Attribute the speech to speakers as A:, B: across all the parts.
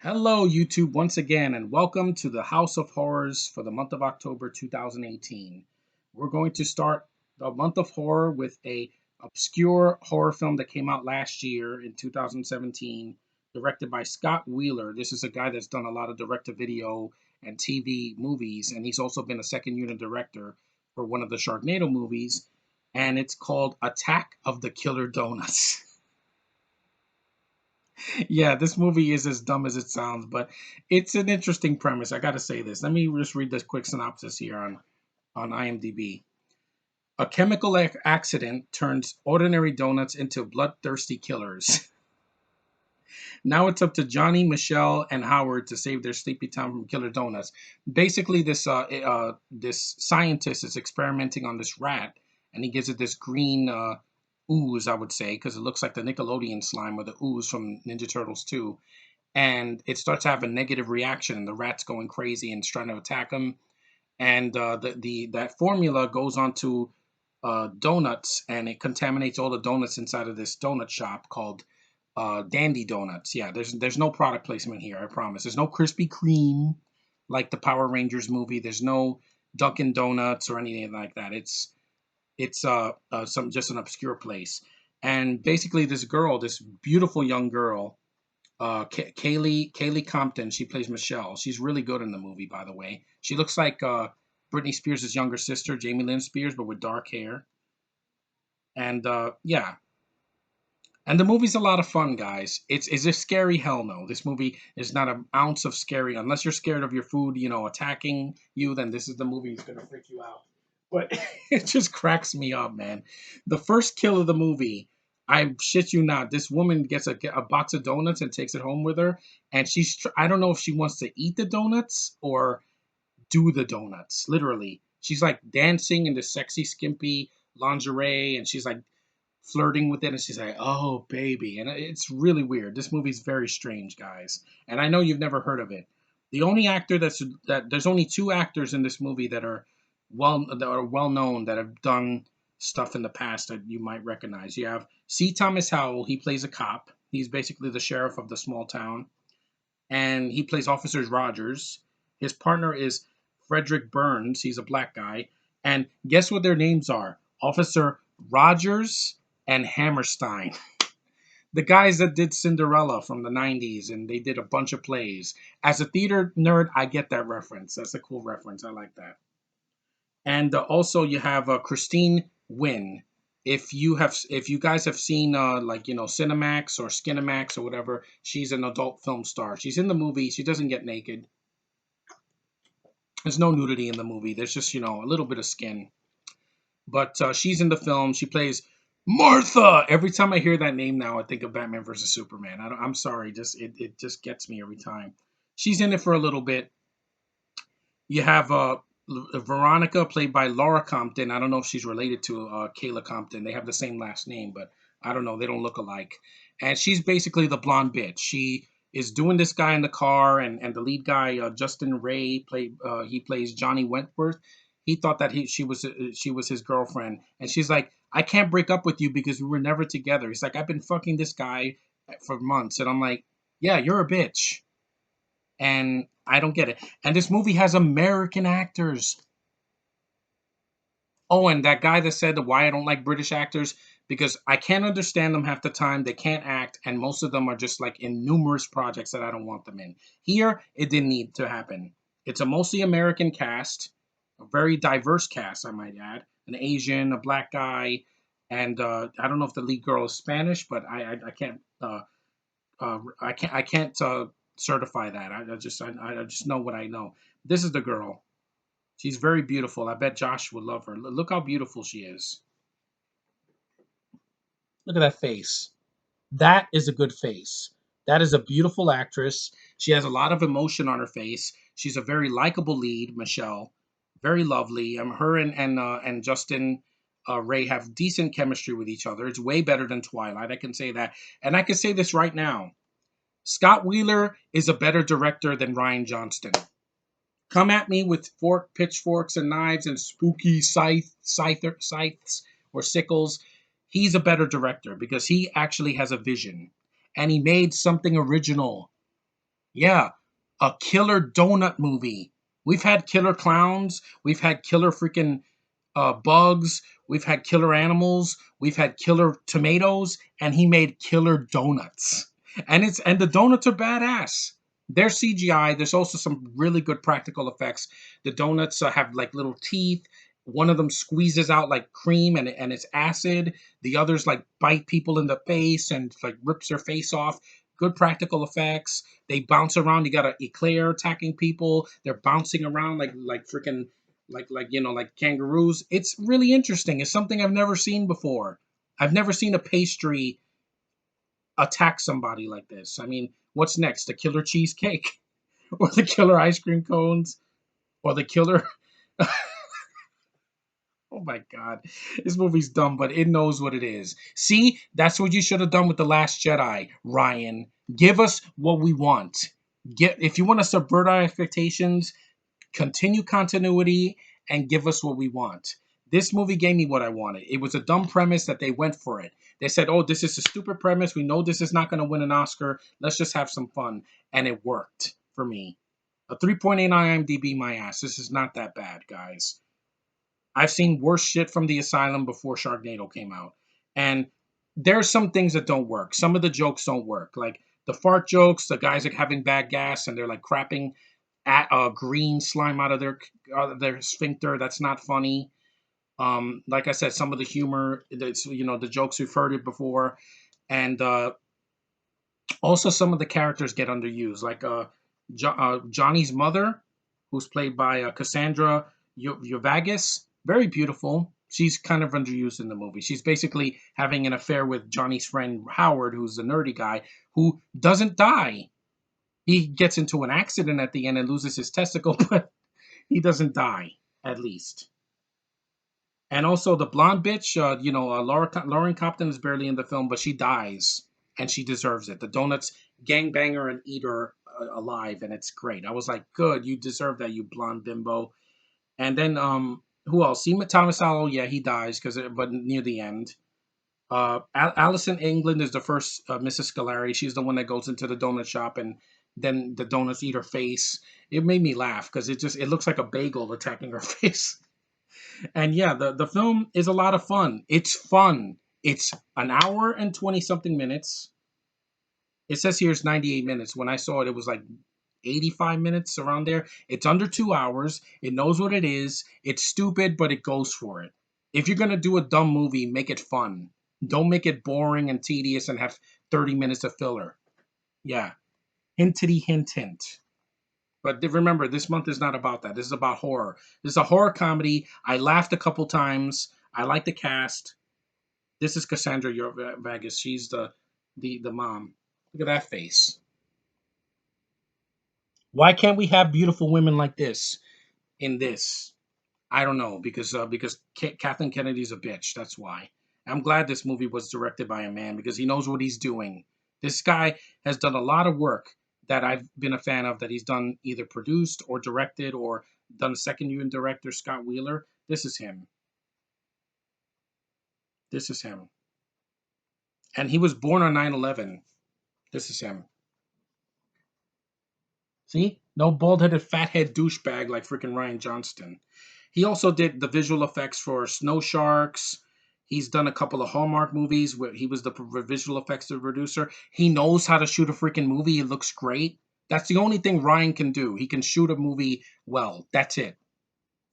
A: Hello, YouTube, once again, and welcome to the House of Horrors for the month of October 2018. We're going to start the month of horror with a obscure horror film that came out last year in 2017, directed by Scott Wheeler. This is a guy that's done a lot of direct-to-video and TV movies, and he's also been a second unit director for one of the Sharknado movies, and it's called Attack of the Killer Donuts. Yeah, this movie is as dumb as it sounds, but it's an interesting premise. I got to say this. Let me just read this quick synopsis here on IMDb. A chemical accident turns ordinary donuts into bloodthirsty killers. Now it's up to Johnny, Michelle, and Howard to save their sleepy town from killer donuts. Basically, this scientist is experimenting on this rat, and he gives it this green ooze, I would say, because it looks like the Nickelodeon slime or the ooze from Ninja Turtles 2. And it starts to have a negative reaction, and the rat's going crazy and it's trying to attack him. And the that formula goes onto donuts, and it contaminates all the donuts inside of this donut shop called Dandy Donuts. Yeah, there's no product placement here. I promise. There's no Krispy Kreme like the Power Rangers movie. There's no Dunkin' Donuts or anything like that. It's some just an obscure place. And basically, this girl, this beautiful young girl, Kaylee Compton. She plays Michelle. She's really good in the movie, by the way. She looks like Britney Spears' younger sister, Jamie Lynn Spears, but with dark hair. And yeah, and the movie's a lot of fun, guys. Is it scary? Hell no. This movie is not an ounce of scary. Unless you're scared of your food, attacking you, then this is the movie that's gonna freak you out. But it just cracks me up, man. The first kill of the movie, I shit you not. This woman gets a box of donuts and takes it home with her, and I don't know if she wants to eat the donuts or do the donuts. Literally, she's like dancing in this sexy, skimpy lingerie, and she's like flirting with it, and she's like, "Oh, baby," and it's really weird. This movie's very strange, guys, and I know you've never heard of it. The only actor that there's only two actors in this movie that are well known that have done stuff in the past that you might recognize. You have C. Thomas Howell. He plays a cop. He's basically the sheriff of the small town, and he plays Officer Rogers. His partner is Frederick Burns. He's a black guy, and guess what their names are? Officer Rogers and Hammerstein. The guys that did Cinderella from the 90s, and they did a bunch of plays. As a theater nerd, I get that reference. That's a cool reference. I like that. And also you have Christine Wynn. If you guys have seen Cinemax or Skinemax or whatever, she's an adult film star. She's in the movie. She doesn't get naked. There's no nudity in the movie. There's just a little bit of skin. But she's in the film. She plays Martha. Every time I hear that name now, I think of Batman versus Superman. I'm sorry, just it just gets me every time. She's in it for a little bit. You have Veronica, played by Laura Compton. I don't know if she's related to Kayla Compton. They have the same last name, but I don't know. They don't look alike. And she's basically the blonde bitch. She is doing this guy in the car, and the lead guy, Justin Ray, he plays Johnny Wentworth. He thought that she was his girlfriend, and she's like, I can't break up with you because we were never together. He's like, I've been fucking this guy for months, and I'm like, yeah, you're a bitch, and I don't get it. And this movie has American actors. Oh, and that guy that said why I don't like British actors, because I can't understand them half the time. They can't act, and most of them are just like in numerous projects that I don't want them in. Here, it didn't need to happen. It's a mostly American cast, a very diverse cast, I might add. An Asian, a black guy, and I don't know if the lead girl is Spanish, but I can't certify that. I just know what I know. This is the girl. She's very beautiful. I bet Josh would love her. Look how beautiful she is. Look at that face. That is a good face. That is a beautiful actress. She has a lot of emotion on her face. She's a very likable lead, Michelle. Very lovely. Her and Justin Ray have decent chemistry with each other. It's way better than Twilight. I can say that, and I can say this right now. Scott Wheeler is a better director than Ryan Johnston. Come at me with pitchforks and knives and spooky scythes or sickles. He's a better director because he actually has a vision, and he made something original. Yeah, a killer donut movie. We've had killer clowns. We've had killer freaking bugs. We've had killer animals. We've had killer tomatoes, and he made killer donuts. And the donuts are badass. They're CGI. There's also some really good practical effects. The donuts have like little teeth. One of them squeezes out like cream and it's acid. The others like bite people in the face and like rips their face off. Good practical effects. They bounce around. You got an eclair attacking people. They're bouncing around like freaking like kangaroos. It's really interesting. It's something I've never seen before. I've never seen a pastry attack somebody like this. I mean, what's next? The killer cheesecake or the killer ice cream cones or the killer Oh my god. This movie's dumb, but it knows what it is. See, that's what you should have done with The Last Jedi, Ryan. Give us what we want. Get if you want to subvert our expectations, continue continuity and give us what we want. This movie gave me what I wanted. It was a dumb premise that they went for it. They said, "Oh, this is a stupid premise. We know this is not going to win an Oscar. Let's just have some fun." And it worked for me. A 3.8 IMDb, my ass. This is not that bad, guys. I've seen worse shit from the Asylum before Sharknado came out. And there's some things that don't work. Some of the jokes don't work. Like the fart jokes, the guys are having bad gas and they're like crapping at green slime out of their sphincter. That's not funny. Like I said, some of the humor, the jokes we've heard it before, and also some of the characters get underused. Like Johnny's mother, who's played by Cassandra Yovagis, very beautiful. She's kind of underused in the movie. She's basically having an affair with Johnny's friend Howard, who's the nerdy guy who doesn't die. He gets into an accident at the end and loses his testicle, but he doesn't die, at least. And also the blonde bitch, Lauren Compton is barely in the film, but she dies and she deserves it. The donuts gangbang her and eat her alive, and it's great. I was like, good, you deserve that, you blonde bimbo. And then who else? Seema Thomas, yeah, he dies but near the end. Alison England is the first Mrs. Scolari. She's the one that goes into the donut shop and then the donuts eat her face. It made me laugh because it looks like a bagel attacking her face. And yeah, the film is a lot of fun. It's fun. It's an hour and 20 something minutes. It says here it's 98 minutes. When I saw it, it was like 85 minutes around there. It's under 2 hours. It knows what it is. It's stupid, but it goes for it. If you're going to do a dumb movie, make it fun. Don't make it boring and tedious and have 30 minutes of filler. Yeah. Hintity hint hint. But remember, this month is not about that. This is about horror. This is a horror comedy. I laughed a couple times. I like the cast. This is Cassandra Vegas. She's the mom. Look at that face. Why can't we have beautiful women like this in this? I don't know because Kathleen Kennedy's a bitch. That's why. I'm glad this movie was directed by a man because he knows what he's doing. This guy has done a lot of work that I've been a fan of. That he's done either produced or directed or done a second unit director. Scott Wheeler. This is him. This is him. And he was born on 9/11. This is him. See? No bald headed fathead douchebag like freaking Ryan Johnston. He also did the visual effects for Snow Sharks. He's done a couple of Hallmark movies where he was the visual effects producer. He knows how to shoot a freaking movie. It looks great. That's the only thing Ryan can do. He can shoot a movie well. That's it.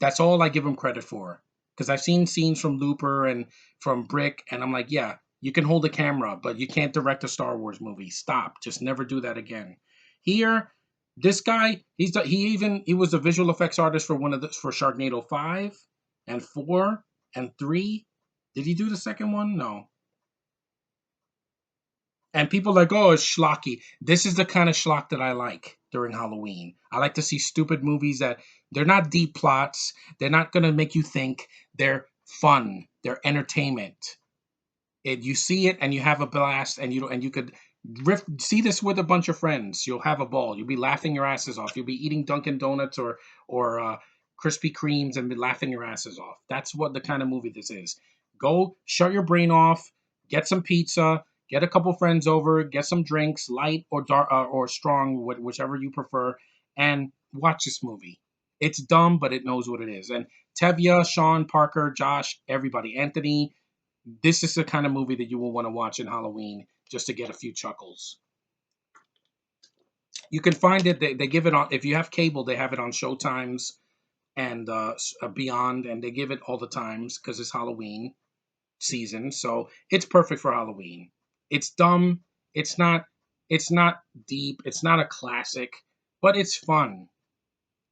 A: That's all I give him credit for. Because I've seen scenes from Looper and from Brick, and I'm like, yeah, you can hold a camera, but you can't direct a Star Wars movie. Stop. Just never do that again. Here, this guy, he was a visual effects artist for for Sharknado 5 and 4 and 3. Did he do the second one? No. And people are like, oh, it's schlocky. This is the kind of schlock that I like during Halloween. I like to see stupid movies that they're not deep plots. They're not going to make you think. They're fun. They're entertainment. You see it and you have a blast, and you could see this with a bunch of friends. You'll have a ball. You'll be laughing your asses off. You'll be eating Dunkin' Donuts or Krispy Kremes and be laughing your asses off. That's what the kind of movie this is. Go shut your brain off. Get some pizza. Get a couple friends over, get some drinks, light or dark or strong, whichever you prefer, and watch this movie. It's dumb, but it knows what it is. And Tevya, Sean, Parker, Josh, everybody, Anthony, this is the kind of movie that you will want to watch in Halloween just to get a few chuckles. You can find it. They give it on, if you have cable, they have it on Showtimes and Beyond, and they give it all the times because it's Halloween season. So it's perfect for Halloween. It's dumb. It's not. It's not deep. It's not a classic, but it's fun,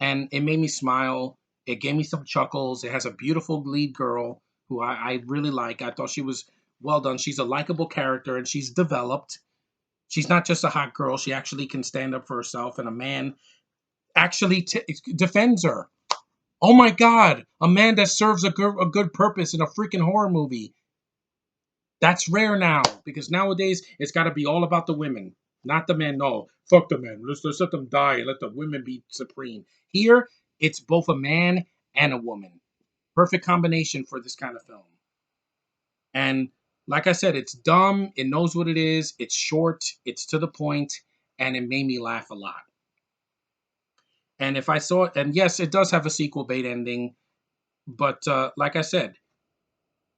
A: and it made me smile. It gave me some chuckles. It has a beautiful lead girl who I really like. I thought she was well done. She's a likable character, and she's developed. She's not just a hot girl. She actually can stand up for herself, and a man actually defends her. Oh my God, a man that serves a good purpose in a freaking horror movie. That's rare now because nowadays it's got to be all about the women, not the men. No, fuck the men. Let's let them die and let the women be supreme. Here, it's both a man and a woman. Perfect combination for this kind of film. And like I said, it's dumb. It knows what it is. It's short. It's to the point, and it made me laugh a lot. And if I saw it, and yes, it does have a sequel bait ending, but like I said,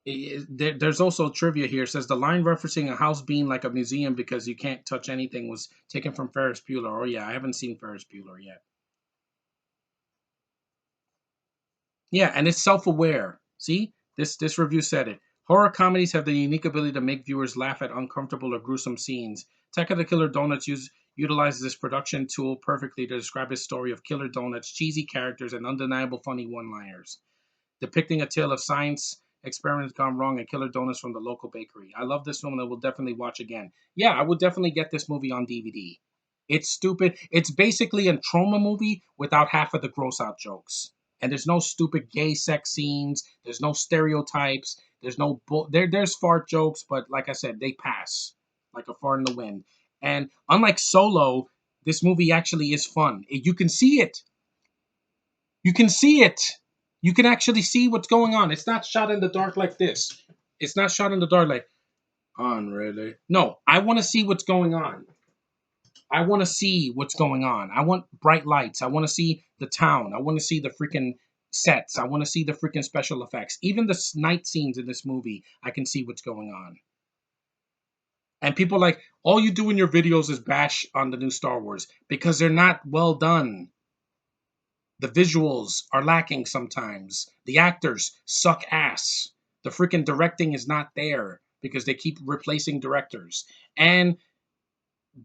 A: there's also trivia here. It says the line referencing a house being like a museum because you can't touch anything was taken from Ferris Bueller. Oh yeah, I haven't seen Ferris Bueller yet. Yeah, and it's self-aware. See, this review said it. Horror comedies have the unique ability to make viewers laugh at uncomfortable or gruesome scenes. Attack of the Killer Donuts utilizes this production tool perfectly to describe a story of killer donuts, cheesy characters, and undeniable funny one-liners, depicting a tale of science experiments gone wrong and killer donuts from the local bakery. I love this film and I will definitely watch again. Yeah, I would definitely get this movie on DVD. It's stupid. It's basically a trauma movie without half of the gross out jokes. And there's no stupid gay sex scenes. There's no stereotypes. There's no there's fart jokes, but like I said, they pass like a fart in the wind. And unlike Solo, this movie actually is fun. You can see it. You can see it. You can actually see what's going on. It's not shot in the dark like this. It's not shot in the dark like, on really? No, I want to see what's going on. I want to see what's going on. I want bright lights. I want to see the town. I want to see the freaking sets. I want to see the freaking special effects. Even the night scenes in this movie, I can see what's going on. And people like, all you do in your videos is bash on the new Star Wars because they're not well done. The visuals are lacking sometimes. The actors suck ass. The freaking directing is not there because they keep replacing directors. And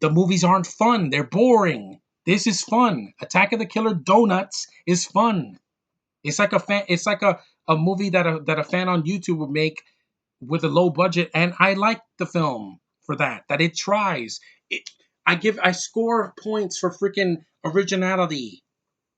A: the movies aren't fun. They're boring. This is fun. Attack of the Killer Donuts is fun. It's like a movie that a fan on YouTube would make with a low budget, and I like the film for that. That it tries. It I score points for freaking originality.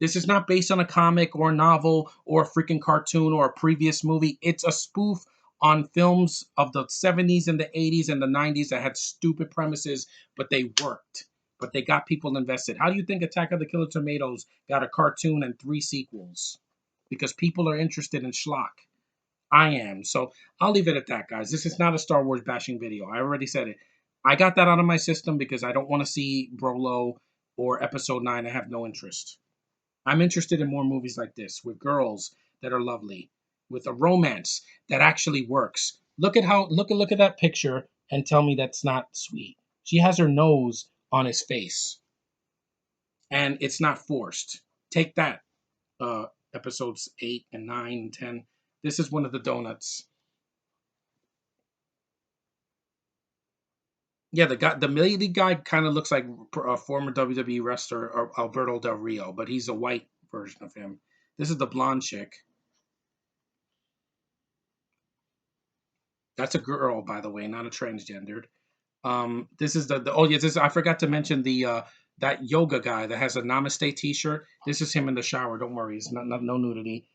A: This is not based on a comic or a novel or a freaking cartoon or a previous movie. It's a spoof on films of the 70s and the 80s and the 90s that had stupid premises, but they worked. But they got people invested. How do you think Attack of the Killer Tomatoes got a cartoon and 3 sequels? Because people are interested in schlock. I am. So I'll leave it at that, guys. This is not a Star Wars bashing video. I already said it. I got that out of my system because I don't want to see Brolo or Episode 9. I have no interest. I'm interested in more movies like this with girls that are lovely, with a romance that actually works. Look at that picture and tell me that's not sweet. She has her nose on his face and it's not forced. Take that, uh episodes 8 and 9 and 10. This is one of the donuts. Yeah, the lady guy kind of looks like a former WWE wrestler Alberto Del Rio, but he's a white version of him. This is the blonde chick. That's a girl, by the way, not a transgendered. This is the oh yes, this I forgot to mention the that yoga guy that has a Namaste T-shirt. This is him in the shower. Don't worry, it's not no nudity.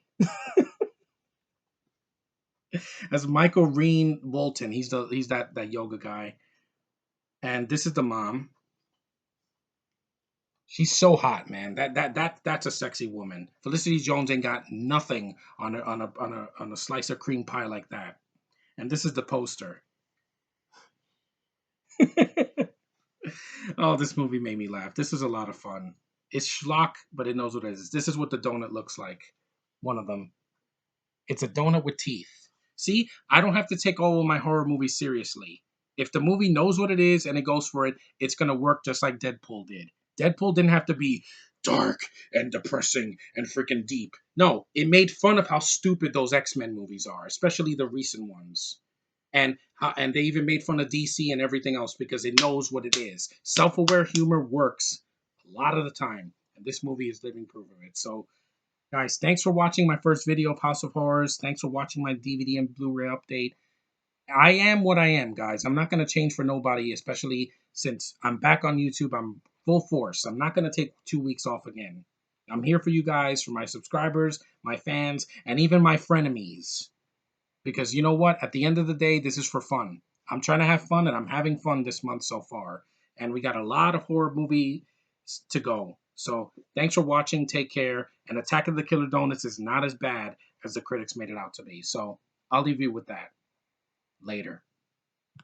A: That's Michael Reen Bolton. He's that yoga guy, and this is the mom. She's so hot, man. That's a sexy woman. Felicity Jones ain't got nothing on a slice of cream pie like that. And this is the poster. Oh, this movie made me laugh. This is a lot of fun. It's schlock, but it knows what it is. This is what the donut looks like. One of them. It's a donut with teeth. See, I don't have to take all of my horror movies seriously. If the movie knows what it is and it goes for it, it's going to work just like Deadpool did. Deadpool didn't have to be dark and depressing and freaking deep. No, it made fun of how stupid those X-Men movies are, especially the recent ones. And they even made fun of DC and everything else because it knows what it is. Self-aware humor works a lot of the time, and this movie is living proof of it. So guys, thanks for watching my first video of House of Horrors. Thanks for watching my DVD and Blu-ray update. I am what I am, guys. I'm not going to change for nobody, especially since I'm back on YouTube. I'm full force. I'm not going to take 2 weeks off again. I'm here for you guys, for my subscribers, my fans, and even my frenemies. Because you know what? At the end of the day, this is for fun. I'm trying to have fun, and I'm having fun this month so far. And we got a lot of horror movies to go. So thanks for watching. Take care. And Attack of the Killer Donuts is not as bad as the critics made it out to be. So I'll leave you with that. Later.